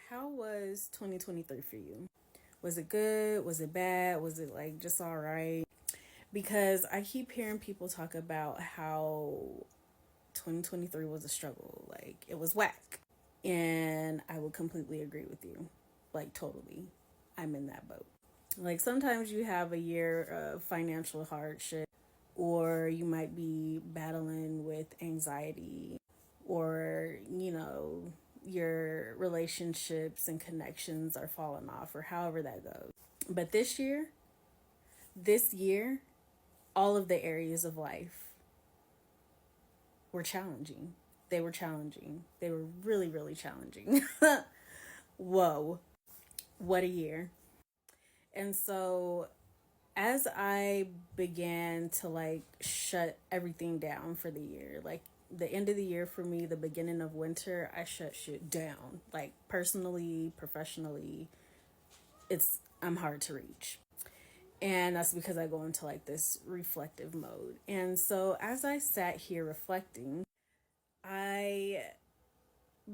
How was 2023 for you? Was it good? Was it bad? Was it like just all right? Because I keep hearing people talk about how 2023 was a struggle, like it was whack. And I would completely agree with you. Like, totally. I'm in that boat. Like, sometimes you have a year of financial hardship, or you might be battling with anxiety, or, your relationships and connections are falling off, or however that goes. But this year, all of the areas of life were challenging. They were challenging. They were really, really challenging. Whoa, what a year. And so as I began to like shut everything down for the year, like the end of the year for me, the beginning of winter, I shut shit down. Like personally, professionally, I'm hard to reach. And that's because I go into like this reflective mode. And so as I sat here reflecting, I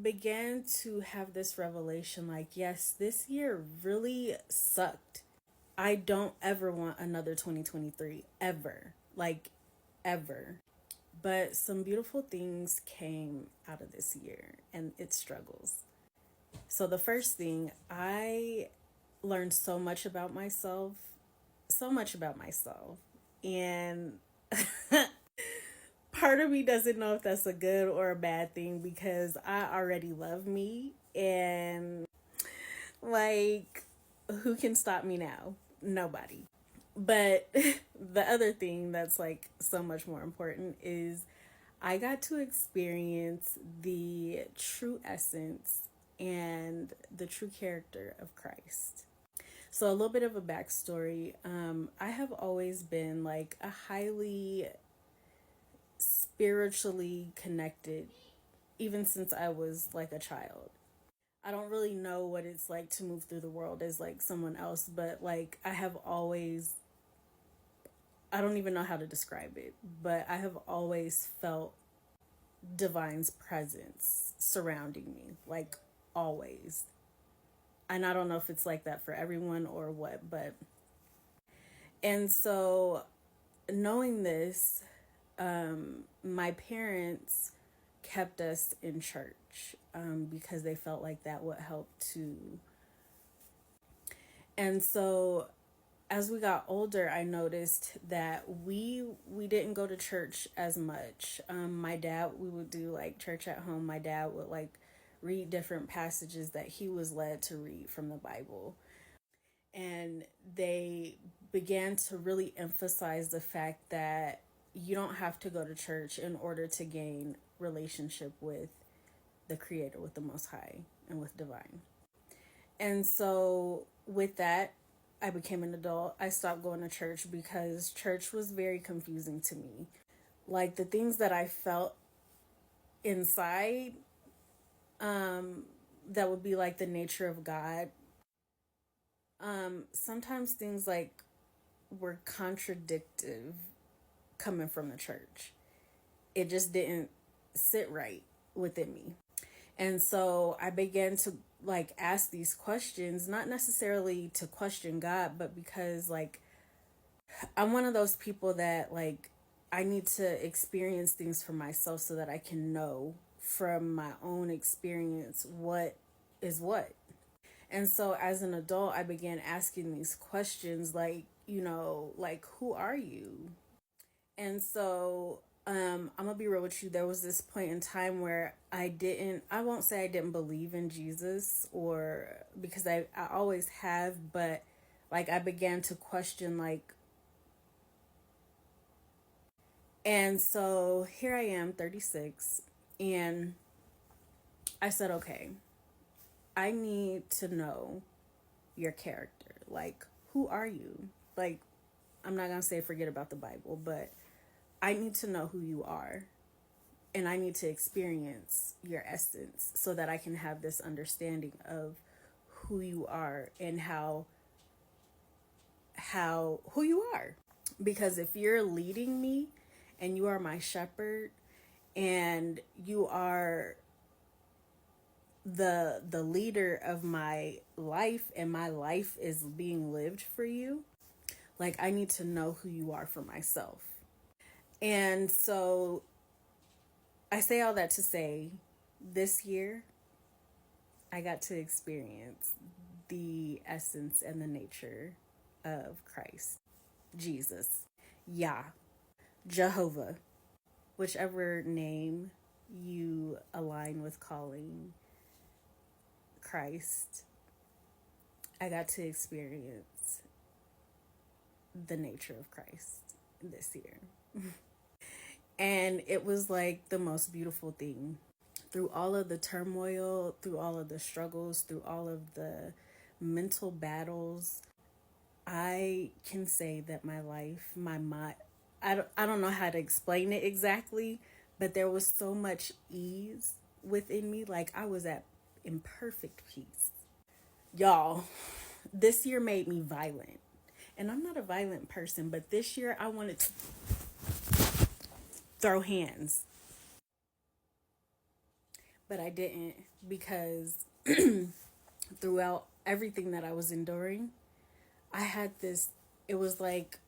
began to have this revelation like, yes, this year really sucked. I don't ever want another 2023, ever. Like, ever. But some beautiful things came out of this year and its struggles. So, the first thing, I learned so much about myself, so much about myself. And part of me doesn't know if that's a good or a bad thing because I already love me. And, like, who can stop me now? Nobody. But the other thing that's like so much more important is I got to experience the true essence and the true character of Christ. So, a little bit of a backstory. I have always been like a highly spiritually connected, even since I was like a child. I don't really know what it's like to move through the world as like someone else, but like I don't even know how to describe it, but I have always felt divine's presence surrounding me, like always. And I don't know if it's like that for everyone or what, but. And so, knowing this, my parents kept us in church because they felt like that would help to. And so as we got older, I noticed that we didn't go to church as much. My dad, we would do like church at home. My dad would like read different passages that he was led to read from the Bible. And they began to really emphasize the fact that you don't have to go to church in order to gain relationship with the Creator, with the Most High, and with divine. And so with that, I became an adult. I stopped going to church because church was very confusing to me. Like the things that I felt inside, that would be like the nature of God. Sometimes things like were contradictive coming from the church. It just didn't sit right within me. And so I began to like ask these questions, not necessarily to question God, but because like I'm one of those people that like I need to experience things for myself so that I can know from my own experience what is what. And so as an adult, I began asking these questions like, like, who are you? And so I'm gonna be real with you. There was this point in time where I won't say I didn't believe in Jesus, or because I always have, but like I began to question like, and so here I am, 36, and I said, okay, I need to know your character. Like, who are you? Like, I'm not gonna say forget about the Bible, but I need to know who you are. And I need to experience your essence so that I can have this understanding of who you are and how who you are. Because if you're leading me and you are my shepherd and you are the leader of my life, and my life is being lived for you, like I need to know who you are for myself. And so I say all that to say, this year I got to experience the essence and the nature of Christ, Jesus, Yah, Jehovah, whichever name you align with calling Christ. I got to experience the nature of Christ this year. And it was like the most beautiful thing. Through all of the turmoil, through all of the struggles, through all of the mental battles, I can say that my life, my mind, I don't know how to explain it exactly, but there was so much ease within me. Like I was at in perfect peace. Y'all, this year made me violent. And I'm not a violent person, but this year I wanted to throw hands. But I didn't, because throughout everything that I was enduring, I had this, it was like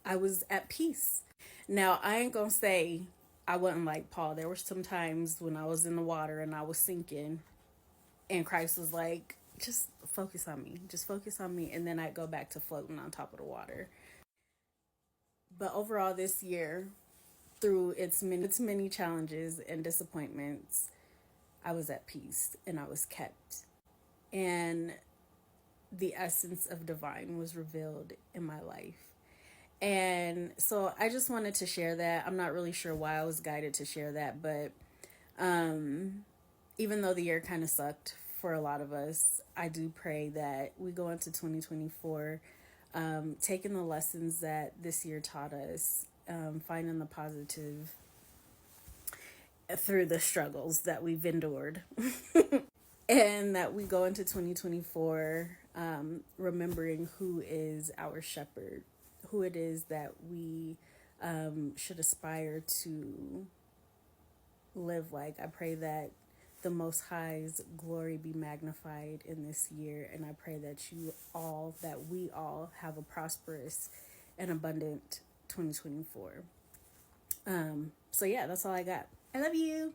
I was at peace. Now, I ain't gonna say I wasn't like Paul. There were some times when I was in the water and I was sinking, and Christ was like, just focus on me. Just focus on me. And then I'd go back to floating on top of the water. But overall, this year, through its many challenges and disappointments, I was at peace and I was kept. And the essence of divine was revealed in my life. And so I just wanted to share that. I'm not really sure why I was guided to share that, but even though the year kind of sucked for a lot of us, I do pray that we go into 2024 taking the lessons that this year taught us, finding the positive through the struggles that we've endured. And that we go into 2024 remembering who is our shepherd, who it is that we should aspire to live like. I pray that the Most High's glory be magnified in this year, and I pray that we all have a prosperous and abundant 2024. So yeah, that's all I got. I love you.